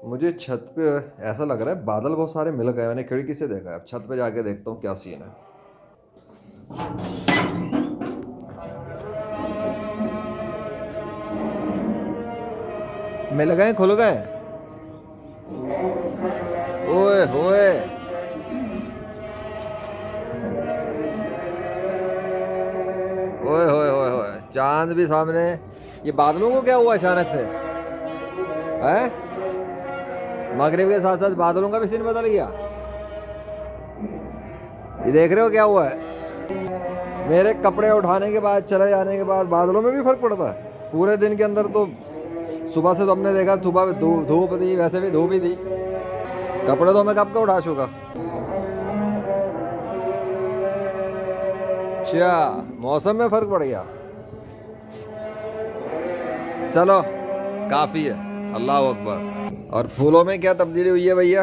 मुझे छत पे ऐसा लग रहा है बादल बहुत सारे मिल गए। मैंने खिड़की से देखा है। अब छत पे जाके देखता हूँ क्या सीन है। मिल गए, खुल गए। ओए होए, ओए होए होए होए, चांद भी सामने। ये बादलों को क्या हुआ अचानक से? है, मगरिब के साथ साथ बादलों का भी सीन बदल गया। ये देख रहे हो क्या हुआ है? मेरे कपड़े उठाने के बाद, चले जाने के बाद बादलों में भी फर्क पड़ता है। पूरे दिन के अंदर तो सुबह से तो हमने देखा सुबह धूप थी, वैसे भी धूप ही थी। कपड़े तो मैं कब का उठा चुका। अच्छा, मौसम में फर्क पड़ गया। चलो, काफी है। अल्लाह अकबर। और फूलों में क्या तब्दीली हुई है भैया?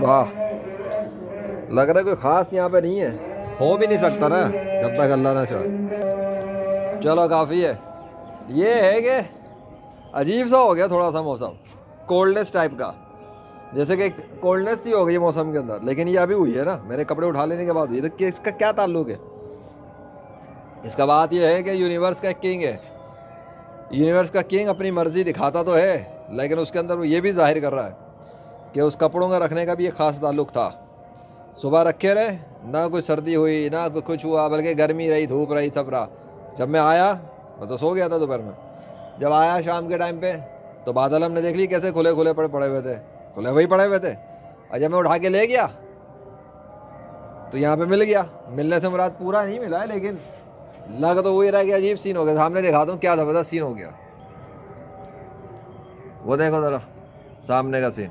वाह, लग रहा है कोई खास यहाँ पे नहीं है। हो भी नहीं सकता ना जब तक अल्लाह ना चाहे। चलो, काफी है। ये है कि अजीब सा हो गया थोड़ा सा मौसम, कोल्डनेस टाइप का। जैसे कि कोल्डनेस ही हो गई मौसम के अंदर, लेकिन ये अभी हुई है ना, मेरे कपड़े उठा लेने के बाद हुई है। तो इसका क्या ताल्लुक है? इसका बात यह है कि यूनिवर्स का किंग है। यूनिवर्स का किंग अपनी मर्जी दिखाता तो है, लेकिन उसके अंदर वो ये भी जाहिर कर रहा है कि उस कपड़ों का रखने का भी एक ख़ास ताल्लुक था। सुबह रखे रहे, ना कोई सर्दी हुई ना कोई कुछ हुआ, बल्कि गर्मी रही, धूप रही, सब रहा। जब मैं आया, मैं तो सो गया था दोपहर में। जब आया शाम के टाइम पे, तो बादल हमने देख ली कैसे खुले खुले पड़े हुए थे। खुले हुए पड़े हुए थे। और जब मैं उठा के ले गया तो यहाँ पे मिल गया। मिलने से मुराद पूरा नहीं मिला है, लेकिन लग तो वही रहा कि अजीब सीन हो गया। सामने दिखा दूँ क्या ज़बरदस्त सीन हो गया। वो देखो ज़रा सामने का सीन।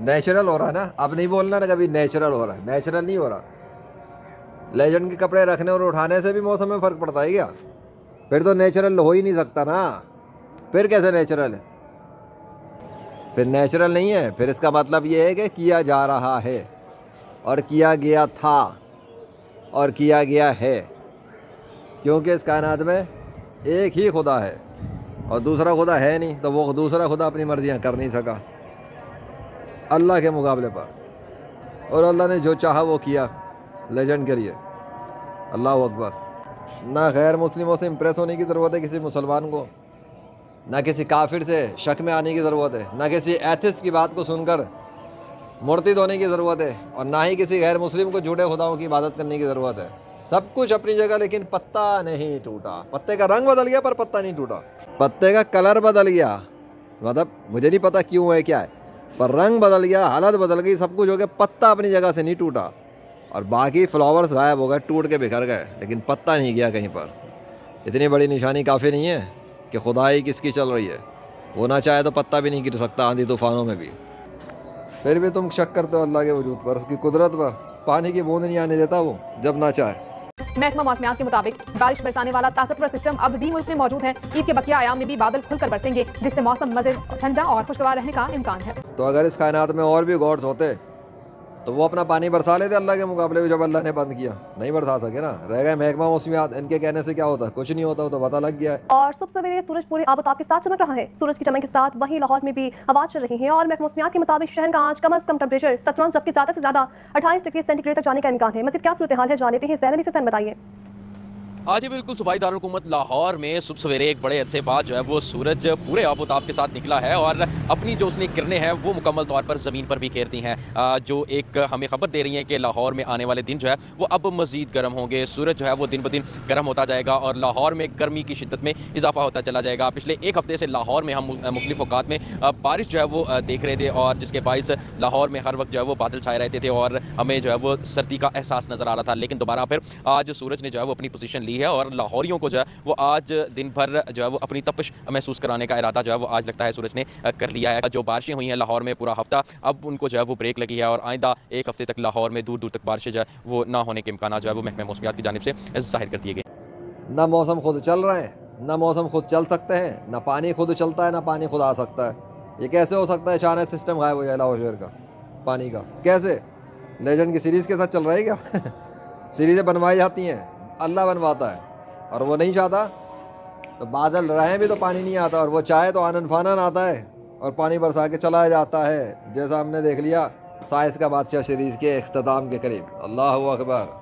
नेचुरल हो रहा है ना। अब नहीं बोलना ना कभी नेचुरल हो रहा है। नेचुरल नहीं हो रहा। लेजेंड के कपड़े रखने और उठाने से भी मौसम में फ़र्क पड़ता है क्या? फिर तो नेचुरल हो ही नहीं सकता ना। फिर कैसे नेचुरल है? फिर नेचुरल नहीं है। फिर इसका मतलब ये है कि किया जा रहा है, और किया गया था, और किया गया है। क्योंकि इस कायनात में एक ही खुदा है और दूसरा खुदा है नहीं, तो वो दूसरा खुदा अपनी मर्जियाँ कर नहीं सका अल्लाह के मुकाबले पर। और अल्लाह ने जो चाहा वो किया लेजेंड के लिए। अल्लाह अकबर। ना गैर मुस्लिमों से इम्प्रेस होने की ज़रूरत है किसी मुसलमान को, ना किसी काफिर से शक में आने की ज़रूरत है, ना किसी एथिस्ट की बात को सुनकर मुर्तिद होने की ज़रूरत है, और ना ही किसी गैर मुस्लिम को झूठे खुदाओं की इबादत करने की ज़रूरत है। सब कुछ अपनी जगह, लेकिन पत्ता नहीं टूटा। पत्ते का रंग बदल गया पर पत्ता नहीं टूटा। पत्ते का कलर बदल गया, मतलब मुझे नहीं पता क्यों है क्या है, पर रंग बदल गया, हालत बदल गई, सब कुछ हो गया। पत्ता अपनी जगह से नहीं टूटा, और बाकी फ्लावर्स गायब हो गए, टूट के बिखर गए, लेकिन पत्ता नहीं गया कहीं पर। इतनी बड़ी निशानी काफ़ी नहीं है कि खुदाई किसकी चल रही है? वो ना चाहे तो पत्ता भी नहीं गिर सकता आंधी तूफानों में भी। फिर भी तुम शक करते हो अल्लाह के वजूद पर, उसकी कुदरत पर। पानी की बूंद नहीं आने देता वो जब ना चाहे। महकमा मौसमियात के मुताबिक बारिश बरसाने वाला ताकतवर सिस्टम अब भी मुल्क में मौजूद है। ईद के बकिया आयाम में भी बादल खुलकर बरसेंगे, जिससे मौसम मज़ीद ठंडा और खुशगवार रहने का इम्कान है। तो अगर इस कायनात में और भी गॉड्स होते तो वो अपना पानी बरसा लेते अल्लाह के मुकाबले में, जब अल्लाह ने बंद किया। नहीं बरसा सके ना, रह गए महकमा मौसमियात। इनके कहने से क्या होता? कुछ नहीं होता, वो तो पता लग गया है। और सुबह सवेरे सूरज पूरे आबोताब के साथ चमक रहा है। सूरज की चमक के साथ वहीं लाहौर में भी हवा चल रही है, और महकमा मौसमियात के मुताबिक शहर का आज कम अज कम टेम्परेचर 17, जबकि ज्यादा से ज्यादा 28 डिग्री सेंटीग्रेड तक जाने का इम्कान है। मज़ीद क्या सूरत हाल है जान लेते हैं। ज़ैनब से बताइए। आज ही बिल्कुल सूबाई दारुल-हुकूमत लाहौर में सुबह सवेरे एक बड़े अरसे बाद जो है वो सूरज पूरे आबोताब के साथ निकला है, और अपनी जो उसने किरणें हैं वो मुकम्मल तौर पर ज़मीन पर भी घेरती हैं, जो एक हमें खबर दे रही है कि लाहौर में आने वाले दिन जो है वो अब मज़ीद गर्म होंगे। सूरज जो है वो दिन ब दिन गर्म होता जाएगा, और लाहौर में गर्मी की शिद्दत में इजाफा होता चला जाएगा। पिछले एक हफ्ते से लाहौर में हम मुख्तलिफ औकात में बारिश जो है वो देख रहे थे, और जिसके बाइस लाहौर में हर वक्त जो है वो बादल छाए रहते थे, और हमें जो है वो सर्दी का एहसास नज़र आ रहा था। लेकिन दोबारा फिर आज सूरज ने जो है वो अपनी पोजीशन ली है, और लाहौरियों को जो है वो आज दिन भर जो है वो अपनी तपिश महसूस कराने का इरादा जो है वो आज लगता है सूरज ने कर लिया है। जो बारिशें हुई हैं लाहौर में पूरा हफ्ता, अब उनको जो है वो ब्रेक लगी है, और आइंदा एक हफ्ते तक लाहौर में दूर दूर तक बारिशें जो है वो ना होने के इम्कान जो है वो महकमा मौसमियात की जानिब से जाहिर कर दिए गए। ना मौसम खुद चल रहे हैं, ना मौसम खुद चल सकते हैं, ना पानी खुद चलता है, ना पानी खुद आ सकता है। ये कैसे हो सकता है? अचानक सिस्टम गायब हो जाए लाहौर शहर का पानी का, कैसे? लेजेंड की सीरीज़ के साथ चल रहा है क्या? सीरीज़ें बनवाई जाती हैं, अल्लाह बनवाता है। और वो नहीं चाहता, तो बादल रहें भी तो पानी नहीं आता, और वो चाहे तो आनन फानन आता है और पानी बरसा के चला जाता है, जैसा हमने देख लिया साइंस का बादशाह सीरीज़ के इख्तिताम के करीब। अल्लाह हू अकबर।